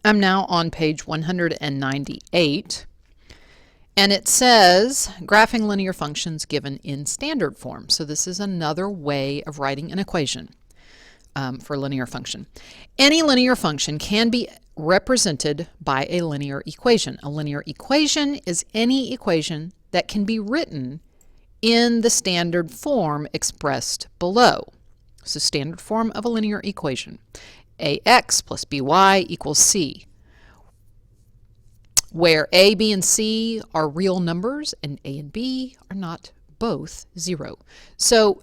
I'm now on page 198, and it says graphing linear functions given in standard form. So this is another way of writing an equation for a linear function. Any linear function can be represented by a linear equation. A linear equation is any equation that can be written in the standard form expressed below. So standard form of a linear equation. ax plus by equals c, where a, b, and c are real numbers and a and b are not both 0. So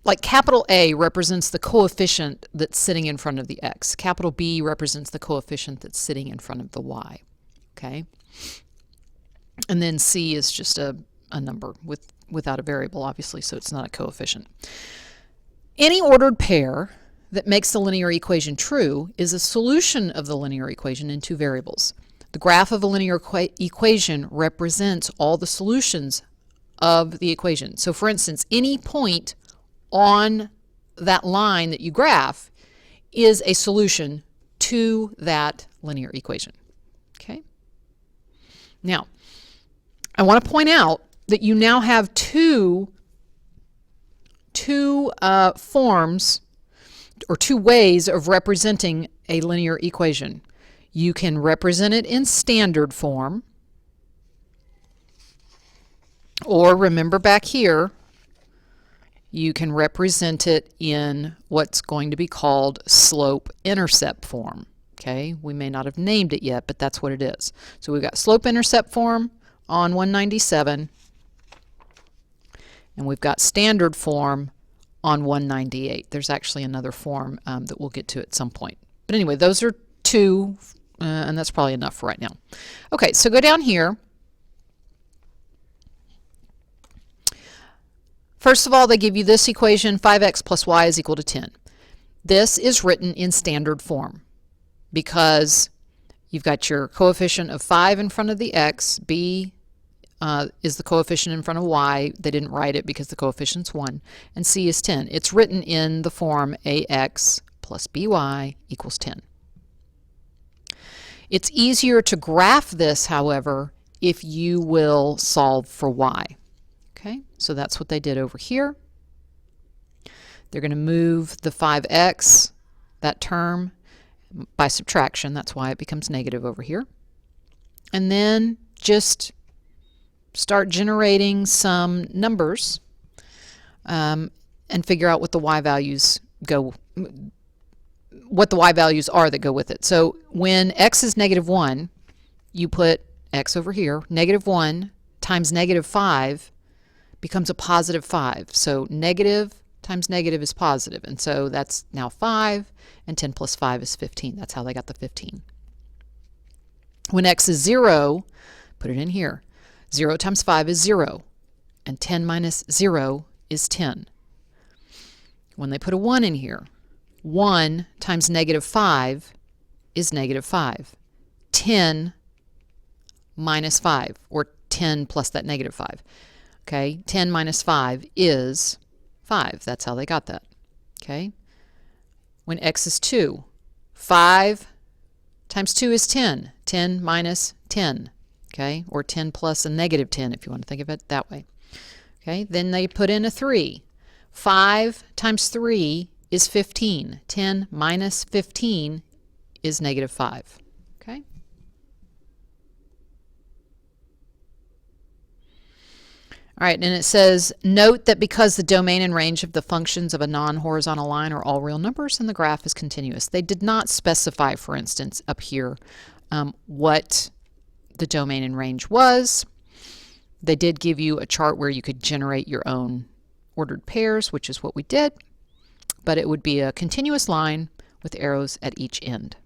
like capital A represents the coefficient that's sitting in front of the x. Capital B represents the coefficient that's sitting in front of the y. Okay? And then c is just a number without a variable, obviously, so it's not a coefficient. Any ordered pair that makes the linear equation true is a solution of the linear equation in two variables. The graph of a linear equation represents all the solutions of the equation. So for instance, any point on that line that you graph is a solution to that linear equation. Okay? Now, I want to point out that you now have two forms or two ways of representing a linear equation. You can represent it in standard form, or remember back here, you can represent it in what's going to be called slope-intercept form. Okay, we may not have named it yet, but that's what it is. So we've got slope-intercept form on 197, and we've got standard form on 198. There's actually another form that we'll get to at some point. But anyway, those are two, and that's probably enough for right now. Okay, so go down here. First of all, they give you this equation, 5x plus y is equal to 10. This is written in standard form because you've got your coefficient of 5 in front of the x, b is the coefficient in front of y. They didn't write it because the coefficient's 1, and c is 10. It's written in the form ax plus by equals 10. It's easier to graph this, however, if you will solve for y. Okay, so that's what they did over here. They're going to move the 5x, that term, by subtraction. That's why it becomes negative over here. And then just start generating some numbers and figure out what the y values are that go with it. So when x is -1, you put x over here. -1 times -5 becomes a positive 5. So negative times negative is positive. And so that's now 5, and 10 plus 5 is 15. That's how they got the 15. When x is 0, put it in here. 0 times 5 is 0, and 10 minus 0 is 10. When they put a 1 in here, 1 times -5 is -5. 10 minus 5, or 10 plus that -5. Okay, 10 minus 5 is 5. That's how they got that. Okay, when x is 2, 5 times 2 is 10. 10 minus 10. Okay, or 10 plus a -10 if you want to think of it that way. Okay, then they put in a 3. 5 times 3 is 15. 10 minus 15 is -5. Okay. All right, and it says, note that because the domain and range of the functions of a non-horizontal line are all real numbers and the graph is continuous. They did not specify, for instance, up here what the domain and range was. They did give you a chart where you could generate your own ordered pairs, which is what we did, but it would be a continuous line with arrows at each end.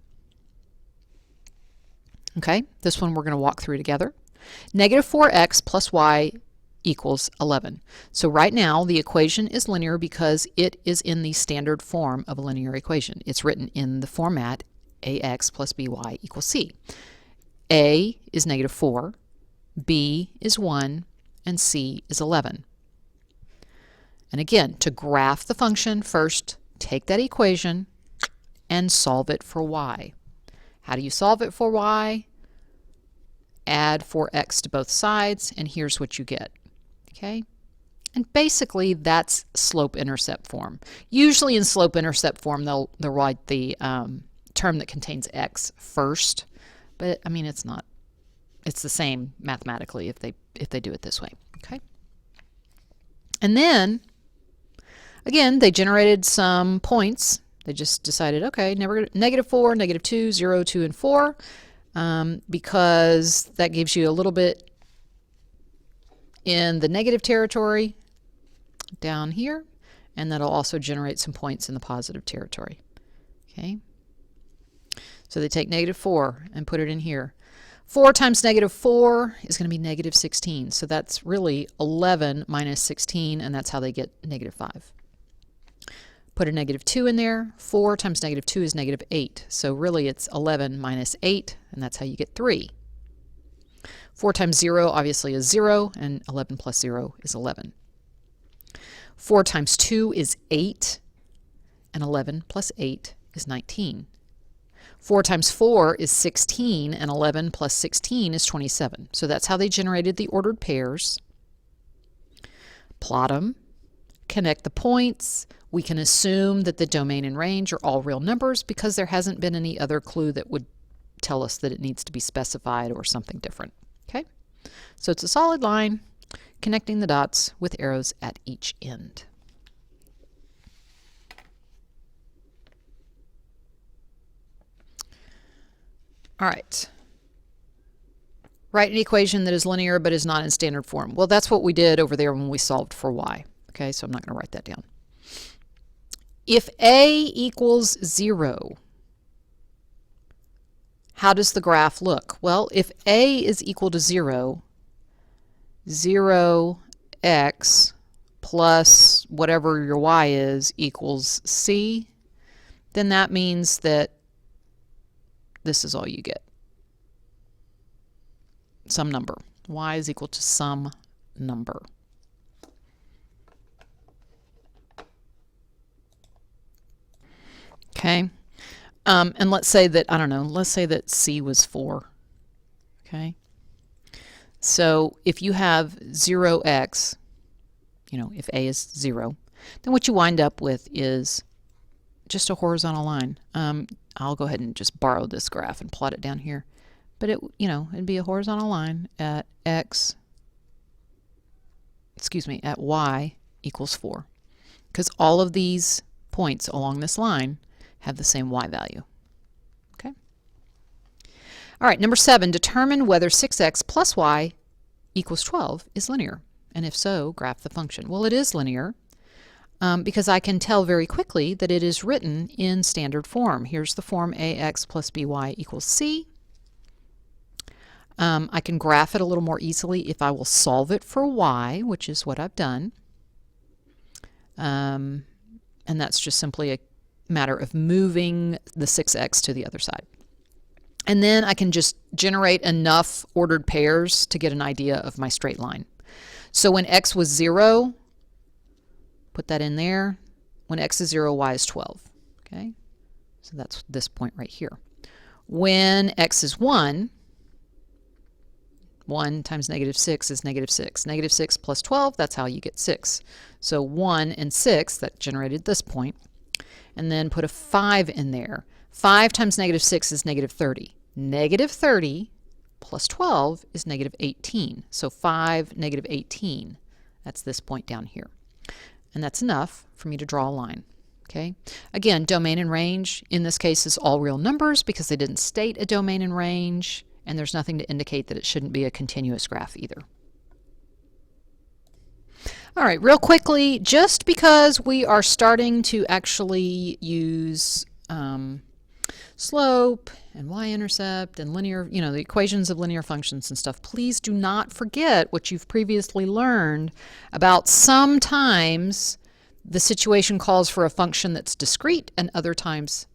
Okay, this one we're going to walk through together. -4x plus y equals 11. So right now the equation is linear because it is in the standard form of a linear equation. It's written in the format ax plus by equals c. A is -4, b is 1, and c is 11. And again, to graph the function, first take that equation and solve it for y. How do you solve it for y? Add 4x to both sides, and here's what you get. Okay? And basically, that's slope-intercept form. Usually in slope-intercept form, they'll write the term that contains x first. But, I mean, it's not. It's the same mathematically if they do it this way. Okay? And then, again, they generated some points. They just decided, okay, negative 4, negative 2, 0, 2, and 4, because that gives you a little bit in the negative territory down here, and that'll also generate some points in the positive territory. Okay? So they take negative 4 and put it in here. 4 times negative 4 is going to be negative 16. So that's really 11 minus 16, and that's how they get negative 5. Put a negative 2 in there. 4 times negative 2 is negative 8. So really it's 11 minus 8, and that's how you get 3. 4 times 0 obviously is 0, and 11 plus 0 is 11. 4 times 2 is 8, and 11 plus 8 is 19. 4 times 4 is 16, and 11 plus 16 is 27. So that's how they generated the ordered pairs. Plot them, connect the points. We can assume that the domain and range are all real numbers because there hasn't been any other clue that would tell us that it needs to be specified or something different. Okay? So it's a solid line connecting the dots with arrows at each end. All right. Write an equation that is linear but is not in standard form. Well, that's what we did over there when we solved for y. Okay, so I'm not going to write that down. If a equals 0, how does the graph look? Well, if a is equal to 0, 0x plus whatever your y is equals c, then that means that this is all you get. Some number. Y is equal to some number. Okay. And let's say that, I don't know, let's say that c was 4. Okay. So if you have 0x, you know, if a is 0, then what you wind up with is just a horizontal line. I'll go ahead and just borrow this graph and plot it down here. But it, you know, it'd be a horizontal line at at y equals 4. Because all of these points along this line have the same y value. Okay? All right, number 7, determine whether 6x plus y equals 12 is linear. And if so, graph the function. Well, it is linear because I can tell very quickly that it is written in standard form. Here's the form ax plus by equals c. I can graph it a little more easily if I will solve it for y, which is what I've done. And that's just simply a matter of moving the 6x to the other side. And then I can just generate enough ordered pairs to get an idea of my straight line. So when x was 0, put that in there. When x is 0, y is 12. Okay? So that's this point right here. When x is 1, 1 times negative 6 is negative 6. Negative 6 plus 12, that's how you get 6. So 1 and 6, that generated this point. And then put a 5 in there. 5 times negative 6 is negative 30. Negative 30 plus 12 is negative 18. So 5, negative 18. That's this point down here. And that's enough for me to draw a line. Okay. Again, domain and range in this case is all real numbers because they didn't state a domain and range, and there's nothing to indicate that it shouldn't be a continuous graph either. All right, real quickly, just because we are starting to actually use slope and y-intercept and linear, you know, the equations of linear functions and stuff, please do not forget what you've previously learned about sometimes the situation calls for a function that's discrete and other times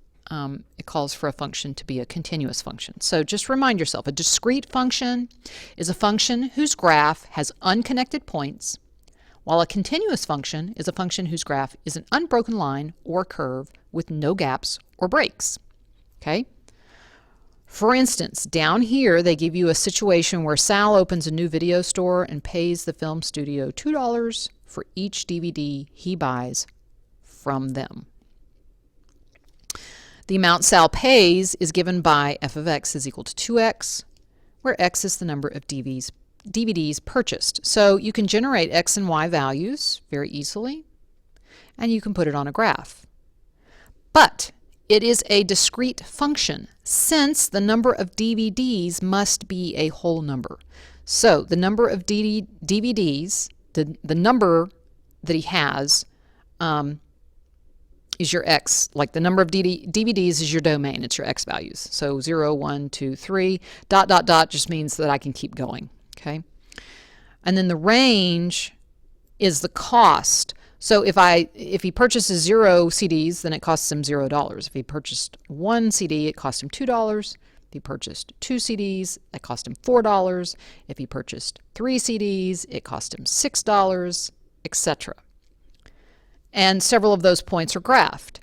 it calls for a function to be a continuous function. So just remind yourself, a discrete function is a function whose graph has unconnected points, while a continuous function is a function whose graph is an unbroken line or curve with no gaps or breaks. Okay? For instance, down here they give you a situation where Sal opens a new video store and pays the film studio $2 for each DVD he buys from them. The amount Sal pays is given by f of x is equal to 2x, where x is the number of DVDs purchased. So you can generate x and y values very easily, and you can put it on a graph. But it is a discrete function, since the number of DVDs must be a whole number. So the number of DVDs, the number that he has, is your x. Like the number of DVDs is your domain. It's your x values. So 0, 1, 2, 3, ... just means that I can keep going. Okay? And then the range is the cost. So if he purchases 0 CDs, then it costs him $0. If he purchased 1 CD, it cost him $2. If he purchased 2 CDs, it cost him $4. If he purchased 3 CDs, it cost him $6, etc. And several of those points are graphed.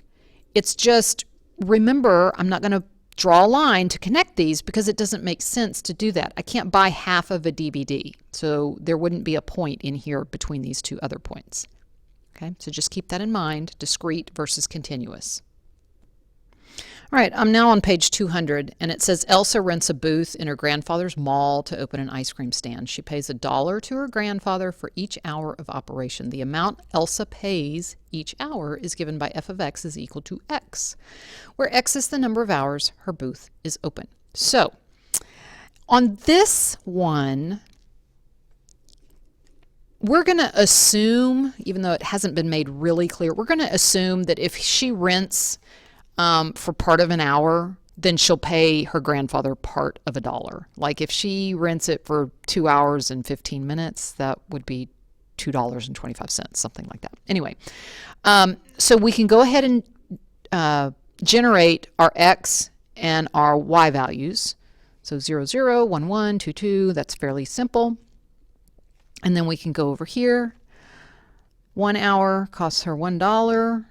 It's just, remember, I'm not going to draw a line to connect these because it doesn't make sense to do that. I can't buy half of a DVD, so there wouldn't be a point in here between these two other points. Okay, so just keep that in mind, discrete versus continuous. All right, I'm now on page 200, and it says Elsa rents a booth in her grandfather's mall to open an ice cream stand. She pays $1 to her grandfather for each hour of operation. The amount Elsa pays each hour is given by f of x is equal to x, where x is the number of hours her booth is open. So on this one, we're going to assume, even though it hasn't been made really clear, we're going to assume that if she rents for part of an hour, then she'll pay her grandfather part of $1. Like if she rents it for 2 hours and 15 minutes, that would be $2.25, something like that. Anyway, so we can go ahead and generate our x and our y values. So 0, 0, 1, 1, 2, 2, that's fairly simple. And then we can go over here. 1 hour costs her $1.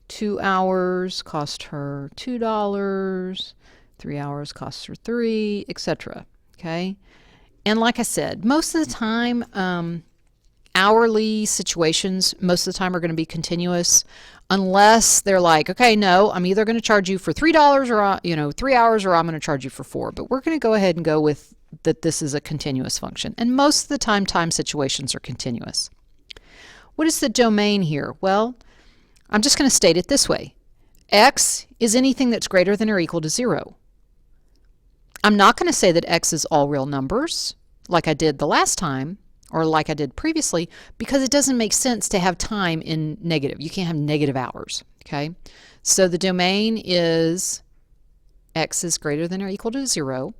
2 hours cost her $2. 3 hours costs her $3, etc. Okay? And like I said, most of the time, hourly situations, most of the time are going to be continuous, unless they're like, okay, no, I'm either going to charge you for $3 or 3 hours, or I'm going to charge you for 4. But we're going to go ahead and go with that this is a continuous function. And most of the time situations are continuous. What is the domain here? Well, I'm just going to state it this way. X is anything that's greater than or equal to 0. I'm not going to say that x is all real numbers, like I did the last time, or like I did previously, because it doesn't make sense to have time in negative. You can't have negative hours. Okay? So the domain is x is greater than or equal to 0.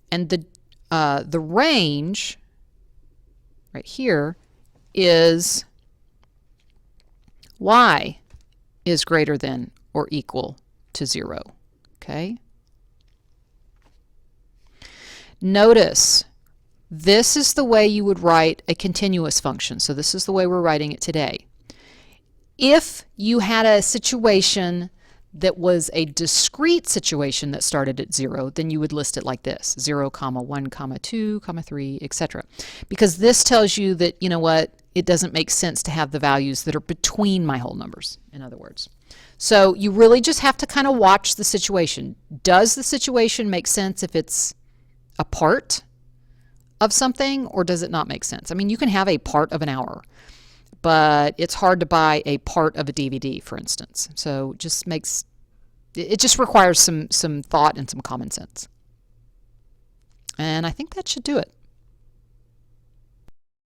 And the range right here is y is greater than or equal to 0. Okay? Notice, this is the way you would write a continuous function. So this is the way we're writing it today. If you had a situation that was a discrete situation that started at 0, then you would list it like this: 0, 1, 2, 3, etc. Because this tells you that, you know what, it doesn't make sense to have the values that are between my whole numbers, in other words. So you really just have to kind of watch the situation. Does the situation make sense if it's a part of something, or does it not make sense? I mean, you can have a part of an hour, but it's hard to buy a part of a DVD, for instance. So it just requires some thought and some common sense. And I think that should do it.